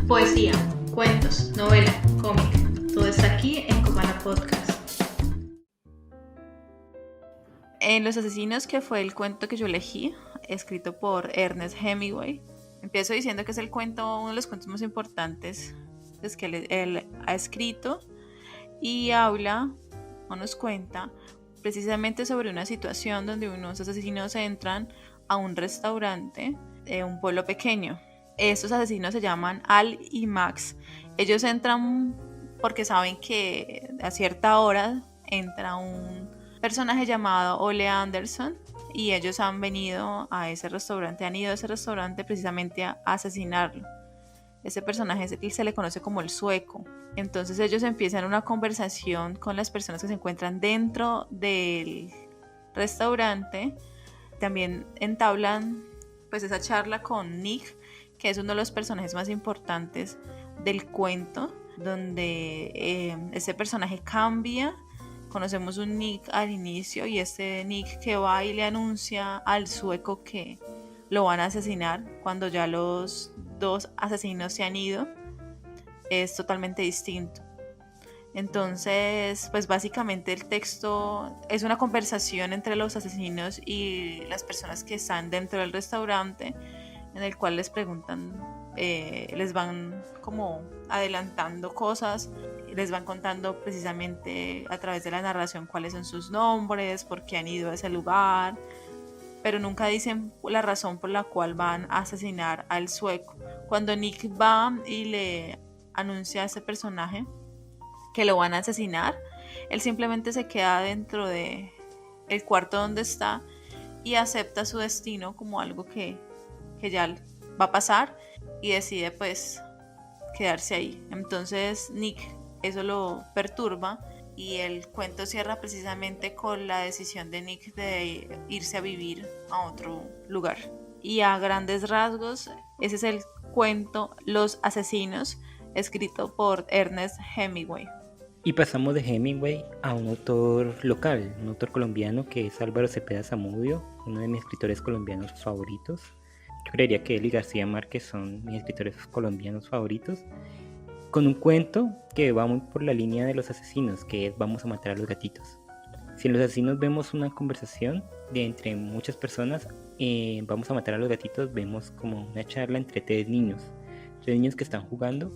Poesía, cuentos, novela, cómic, todo está aquí en Copana Podcast. En Los Asesinos, que fue el cuento que yo elegí, escrito por Ernest Hemingway, empiezo diciendo que es el cuento, uno de los cuentos más importantes que él ha escrito, y habla o nos cuenta precisamente sobre una situación donde unos asesinos entran a un restaurante de un pueblo pequeño. Estos asesinos se llaman Al y Max. Ellos entran porque saben que a cierta hora entra un personaje llamado Ole Anderson y ellos han ido a ese restaurante precisamente a asesinarlo. Ese personaje se le conoce como el Sueco. Entonces ellos empiezan una conversación con las personas que se encuentran dentro del restaurante. También entablan pues esa charla con Nick, que es uno de los personajes más importantes del cuento, donde ese personaje cambia. Conocemos un Nick al inicio y este Nick que va y le anuncia al Sueco que lo van a asesinar cuando ya los dos asesinos se han ido, es totalmente distinto. Entonces, pues básicamente el texto es una conversación entre los asesinos y las personas que están dentro del restaurante, en el cual les preguntan, les van como adelantando cosas, les van contando precisamente a través de la narración cuáles son sus nombres, por qué han ido a ese lugar, pero nunca dicen la razón por la cual van a asesinar al Sueco. Cuando Nick va y le anuncia a ese personaje que lo van a asesinar, él simplemente se queda dentro de el cuarto donde está y acepta su destino como algo que ya va a pasar y decide pues quedarse ahí. Entonces Nick eso lo perturba y el cuento cierra precisamente con la decisión de Nick de irse a vivir a otro lugar. Y a grandes rasgos, ese es el cuento Los Asesinos, escrito por Ernest Hemingway. Y pasamos de Hemingway a un autor local, un autor colombiano que es Álvaro Cepeda Zamudio, uno de mis escritores colombianos favoritos. Yo creería que él y García Márquez son mis escritores colombianos favoritos, con un cuento que va muy por la línea de Los Asesinos, que es Vamos a matar a los gatitos. Si en Los Asesinos vemos una conversación de entre muchas personas, Vamos a matar a los gatitos vemos como una charla entre tres niños que están jugando,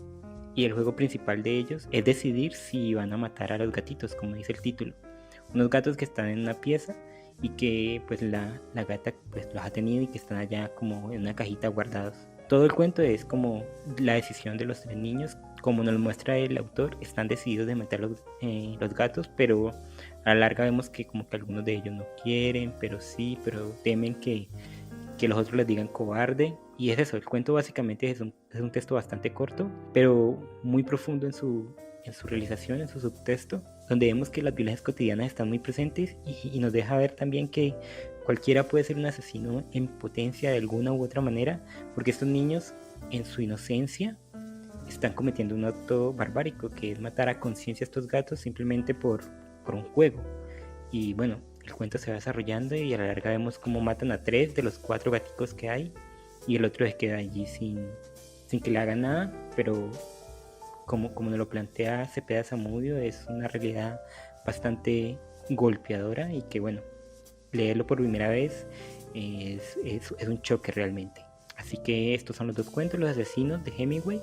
y el juego principal de ellos es decidir si van a matar a los gatitos, como dice el título. Unos gatos que están en una pieza y que pues la gata pues los ha tenido y que están allá como en una cajita guardados. Todo el cuento es como la decisión de los tres niños, como nos lo muestra el autor, están decididos de matar los gatos, pero a la larga vemos que como que algunos de ellos no quieren, pero temen que los otros les digan cobarde. Y es eso, el cuento básicamente es un texto bastante corto, pero muy profundo en su realización, en su subtexto, donde vemos que las violencias cotidianas están muy presentes y nos deja ver también que cualquiera puede ser un asesino en potencia de alguna u otra manera, porque estos niños en su inocencia están cometiendo un acto barbárico, que es matar a conciencia a estos gatos simplemente por un juego. Y bueno, el cuento se va desarrollando y a la larga vemos cómo matan a 3 de los 4 gaticos que hay y el otro se queda allí sin que le hagan nada, pero como nos lo plantea Cepeda Zamudio, es una realidad bastante golpeadora y que bueno, leerlo por primera vez es un choque realmente. Así que estos son los dos cuentos, Los Asesinos de Hemingway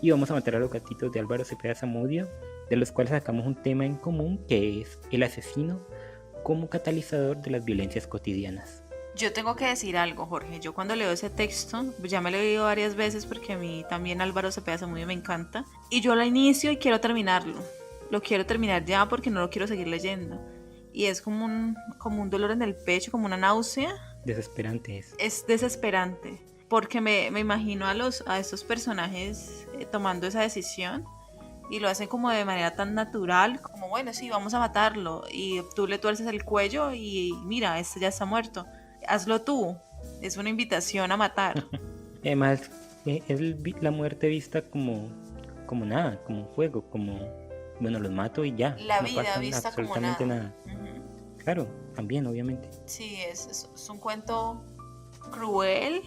y Vamos a matar a los gatitos de Álvaro Cepeda Zamudio, de los cuales sacamos un tema en común, que es el asesino como catalizador de las violencias cotidianas. Yo tengo que decir algo, Jorge. Yo cuando leo ese texto, ya me lo he leído varias veces porque a mí también Álvaro Cepeda Zamudio me encanta. Y yo lo inicio y quiero terminarlo. Lo quiero terminar ya porque no lo quiero seguir leyendo. Y es como un dolor en el pecho, como una náusea. Desesperante es. Es desesperante. Porque me imagino a estos personajes tomando esa decisión. Y lo hacen como de manera tan natural, como bueno, sí, vamos a matarlo. Y tú le tuerces el cuello y mira, este ya está muerto. Hazlo tú. Es una invitación a matar. Además, es la muerte vista como nada, como un juego, como, bueno, los mato y ya. La no vida pasa vista absolutamente como nada. Uh-huh. Claro, también, obviamente. Sí, es un cuento cruel,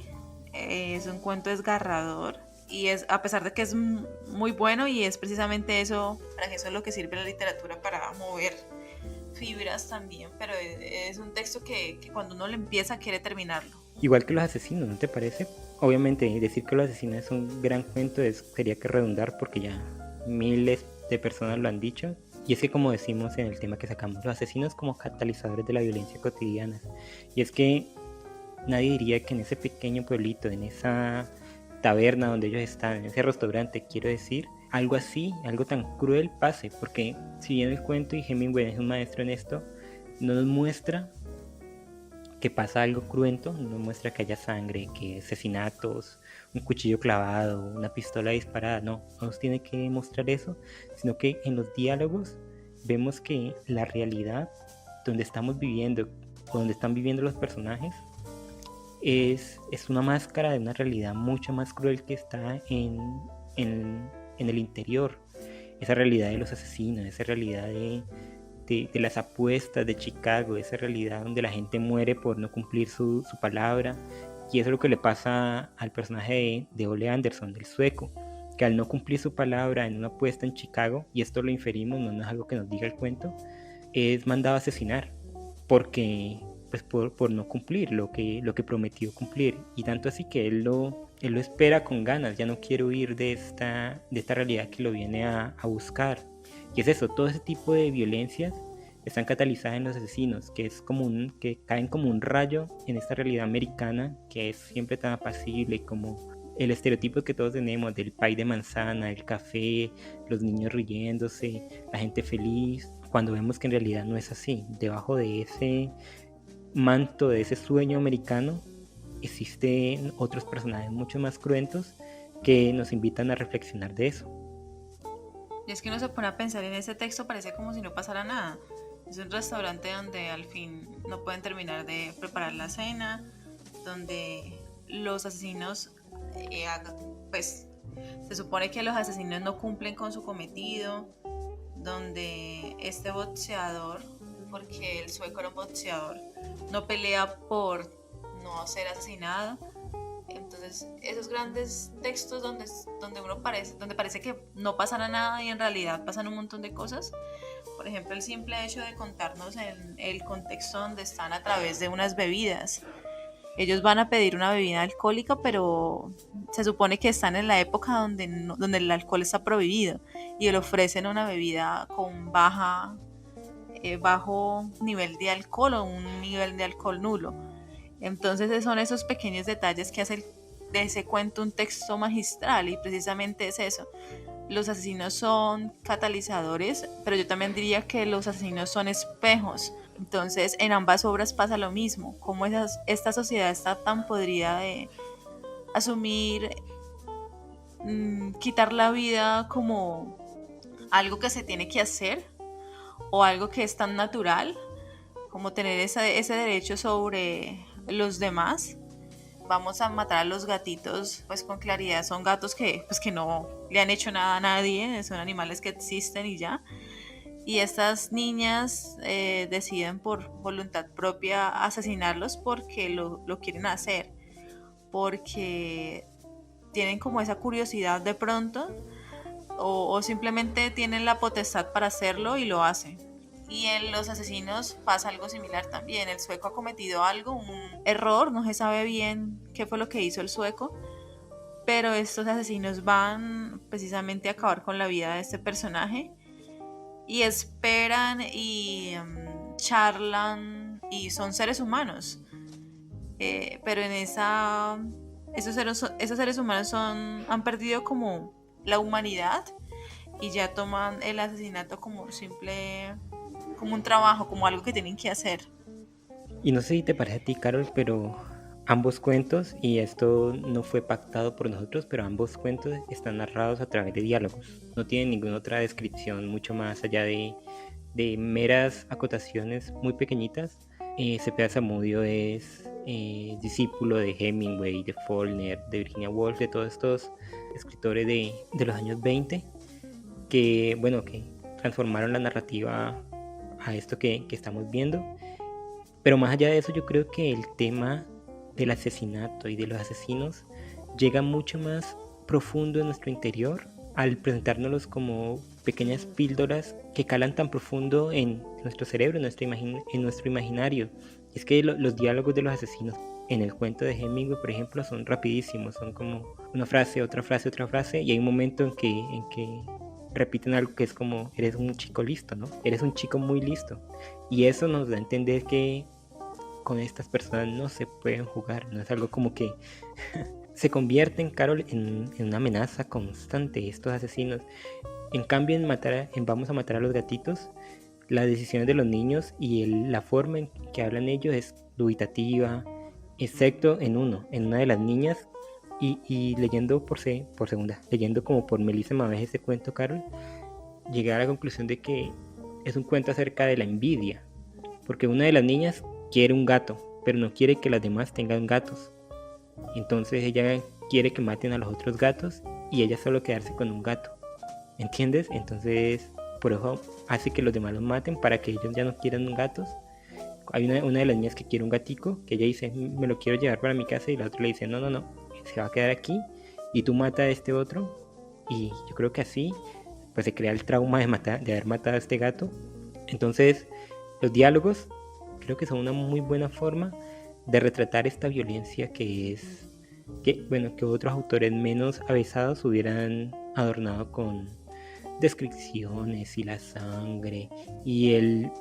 es un cuento desgarrador. y es, a pesar de que es muy bueno, y es precisamente eso, para que eso es lo que sirve la literatura, para mover fibras también, pero es un texto que cuando uno lo empieza quiere terminarlo. Igual que Los Asesinos, ¿no te parece? Obviamente decir que Los Asesinos es un gran cuento sería que redundar, porque ya miles de personas lo han dicho. Y es que, como decimos en el tema que sacamos, los asesinos como catalizadores de la violencia cotidiana. Y es que nadie diría que en ese pequeño pueblito, en esa taberna donde ellos están, en ese restaurante, quiero decir, algo así, algo tan cruel pase, porque si bien el cuento, y Hemingway es un maestro en esto, no nos muestra que pasa algo cruento, no nos muestra que haya sangre, que asesinatos, un cuchillo clavado, una pistola disparada, no nos tiene que mostrar eso, sino que en los diálogos vemos que la realidad donde estamos viviendo, donde están viviendo los personajes, es una máscara de una realidad mucho más cruel que está en el interior. Esa realidad de los asesinos, esa realidad de las apuestas de Chicago, esa realidad donde la gente muere por no cumplir su palabra. Y eso es lo que le pasa al personaje de Ole Anderson, del sueco, que al no cumplir su palabra en una apuesta en Chicago, y esto lo inferimos, no es algo que nos diga el cuento, es mandado a asesinar, porque pues por no cumplir lo que prometió cumplir. Y tanto así que él lo espera con ganas, ya no quiere huir de esta realidad que lo viene a buscar. Y es eso, todo ese tipo de violencias están catalizadas en los asesinos, que que caen como un rayo en esta realidad americana que es siempre tan apacible, como el estereotipo que todos tenemos del pay de manzana, el café, los niños riéndose, la gente feliz, cuando vemos que en realidad no es así. Debajo de ese manto, de ese sueño americano, existen otros personajes mucho más cruentos que nos invitan a reflexionar de eso. Y es que uno se pone a pensar en ese texto, parece como si no pasara nada. Es un restaurante donde al fin no pueden terminar de preparar la cena, donde los asesinos, pues se supone que los asesinos no cumplen con su cometido, donde este boxeador, porque el sueco era un boxeador, no pelea por no ser asesinado. Entonces, esos grandes textos donde parece que no pasará nada y en realidad pasan un montón de cosas. Por ejemplo, el simple hecho de contarnos el contexto donde están a través de unas bebidas. Ellos van a pedir una bebida alcohólica, pero se supone que están en la época donde el alcohol está prohibido, y le ofrecen una bebida con bajo nivel de alcohol, o un nivel de alcohol nulo. Entonces son esos pequeños detalles que hacen de ese cuento un texto magistral, y precisamente es eso. Los asesinos son catalizadores, pero yo también diría que los asesinos son espejos. Entonces en ambas obras pasa lo mismo, como esta sociedad está tan podrida de asumir, quitar la vida como algo que se tiene que hacer, o algo que es tan natural como tener ese derecho sobre los demás. Vamos a matar a los gatitos pues con claridad, son gatos que no le han hecho nada a nadie, son animales que existen y ya. Y estas niñas deciden por voluntad propia asesinarlos porque lo quieren hacer, porque tienen como esa curiosidad de pronto, o simplemente tienen la potestad para hacerlo y lo hacen. Y en los asesinos pasa algo similar también. El sueco ha cometido un error, no se sabe bien qué fue lo que hizo el sueco, pero estos asesinos van precisamente a acabar con la vida de este personaje, y esperan y charlan, y son seres humanos, pero esos seres humanos han perdido como la humanidad, y ya toman el asesinato como como un trabajo, como algo que tienen que hacer. Y no sé si te parece a ti, Carol, pero ambos cuentos, y esto no fue pactado por nosotros, pero ambos cuentos están narrados a través de diálogos. No tienen ninguna otra descripción mucho más allá de meras acotaciones muy pequeñitas. Cepeda Zamudio es discípulo de Hemingway, de Faulkner, de Virginia Woolf, de todos estos escritores de los años 20 que transformaron la narrativa a esto que estamos viendo. Pero más allá de eso, yo creo que el tema del asesinato y de los asesinos llega mucho más profundo en nuestro interior al presentárnoslos como pequeñas píldoras que calan tan profundo en nuestro cerebro, en nuestro imaginario. Es que los diálogos de los asesinos en el cuento de Hemingway, por ejemplo, son rapidísimos, son como una frase, otra frase, otra frase, y hay un momento en que repiten algo que es como, eres un chico listo, ¿no? Eres un chico muy listo. Y eso nos da a entender que con estas personas no se pueden jugar, no es algo como que se convierten, Carol, en una amenaza constante estos asesinos. En cambio, en Vamos a matar a los gatitos, las decisiones de los niños y la forma en que hablan ellos es dubitativa, excepto en una de las niñas. Y leyendo leyendo como por Melissa Mavés ese cuento, Carol, llegué a la conclusión de que es un cuento acerca de la envidia, porque una de las niñas quiere un gato, pero no quiere que las demás tengan gatos. Entonces ella quiere que maten a los otros gatos y ella solo quedarse con un gato. ¿Entiendes? Entonces por eso hace que los demás los maten para que ellos ya no quieran gatos. Hay una de las niñas que quiere un gatico, que ella dice, me lo quiero llevar para mi casa, y la otra le dice, no, se va a quedar aquí y tú mata a este otro. Y yo creo que así pues se crea el trauma de haber matado a este gato. Entonces los diálogos creo que son una muy buena forma de retratar esta violencia que otros autores menos avesados hubieran adornado con descripciones y la sangre y el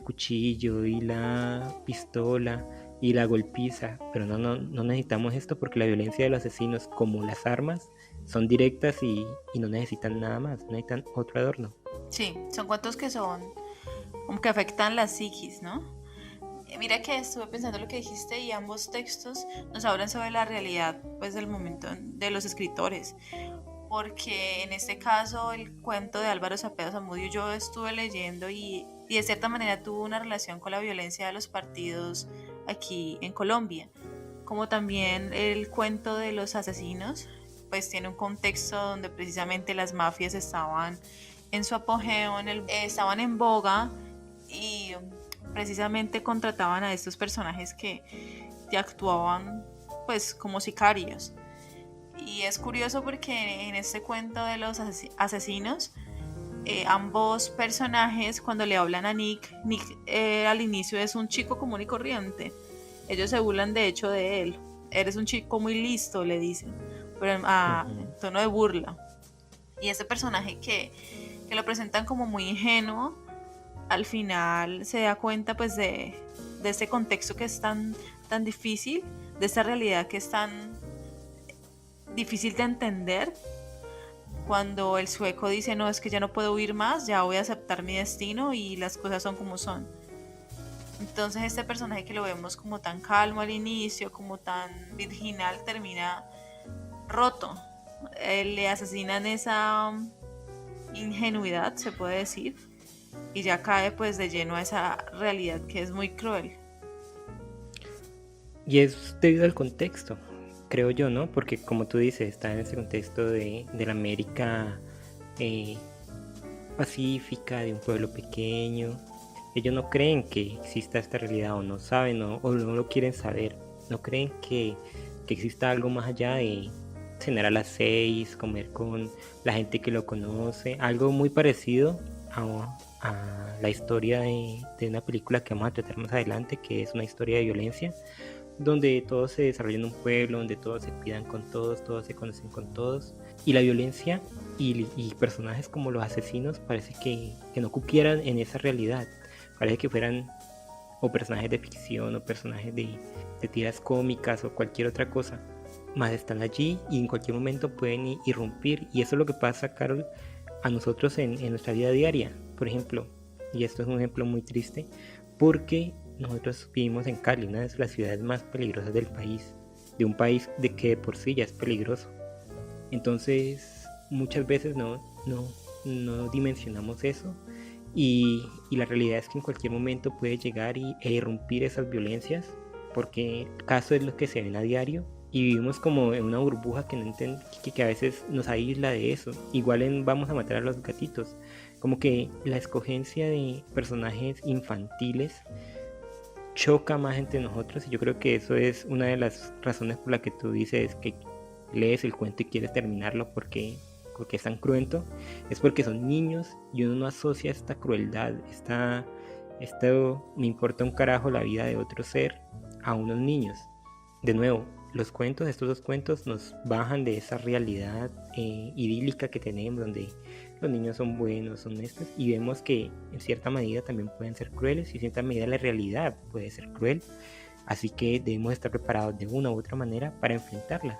cuchillo y la pistola y la golpiza, pero no necesitamos esto porque la violencia de los asesinos, como las armas, son directas y no necesitan nada más, no necesitan otro adorno. Sí, son cuentos que son como que afectan la psiquis, ¿no? Mira que estuve pensando lo que dijiste y ambos textos nos hablan sobre la realidad pues del momento de los escritores, porque en este caso el cuento de Álvaro Cepeda Zamudio yo estuve leyendo y de cierta manera tuvo una relación con la violencia de los partidos aquí en Colombia, como también el cuento de los asesinos pues tiene un contexto donde precisamente las mafias estaban en su apogeo, estaban en boga y precisamente contrataban a estos personajes que actuaban pues como sicarios. Y es curioso porque en este cuento de los asesinos, ambos personajes cuando le hablan a Nick al inicio es un chico común y corriente. Ellos se burlan de hecho de él. Eres un chico muy listo, le dicen, pero en tono de burla. Y este personaje que lo presentan como muy ingenuo, al final se da cuenta pues de este contexto que es tan difícil, de esta realidad que es tan difícil de entender, cuando el sueco dice, no, es que ya no puedo huir más, ya voy a aceptar mi destino y las cosas son como son. Entonces este personaje que lo vemos como tan calmo al inicio, como tan virginal, termina roto. Le asesinan esa ingenuidad, se puede decir, y ya cae pues de lleno a esa realidad que es muy cruel. Y es debido al contexto, creo yo, ¿no? Porque como tú dices, está en ese contexto de la América pacífica, de un pueblo pequeño. Ellos no creen que exista esta realidad, o no saben, o no lo quieren saber. No creen que exista algo más allá de cenar a las 6, comer con la gente que lo conoce. Algo muy parecido a la historia de una película que vamos a tratar más adelante, que es una historia de violencia, donde todos se desarrollan en un pueblo, donde todos se cuidan con todos se conocen con todos, y la violencia y personajes como los asesinos parece que no cupieran en esa realidad. Parece que fueran o personajes de ficción o personajes de tiras cómicas o cualquier otra cosa, más están allí y en cualquier momento pueden irrumpir. Y eso es lo que pasa, Carol, a nosotros en nuestra vida diaria. Por ejemplo, y esto es un ejemplo muy triste, porque nosotros vivimos en Cali, una de las ciudades más peligrosas del país, de un país de que de por sí ya es peligroso. Entonces muchas veces no dimensionamos eso, y la realidad es que en cualquier momento puede llegar e irrumpir esas violencias, porque el caso es lo que se ven a diario y vivimos como en una burbuja que a veces nos aísla de eso. Igual en Vamos a matar a los gatitos, como que la escogencia de personajes infantiles choca más entre nosotros, y yo creo que eso es una de las razones por la que tú dices que lees el cuento y quieres terminarlo porque es tan cruento, es porque son niños y uno no asocia esta crueldad, esto me importa un carajo la vida de otro ser a unos niños. De nuevo, estos dos cuentos nos bajan de esa realidad idílica que tenemos, donde los niños son buenos, son honestos, y vemos que en cierta medida también pueden ser crueles, y en cierta medida la realidad puede ser cruel, así que debemos estar preparados de una u otra manera para enfrentarla.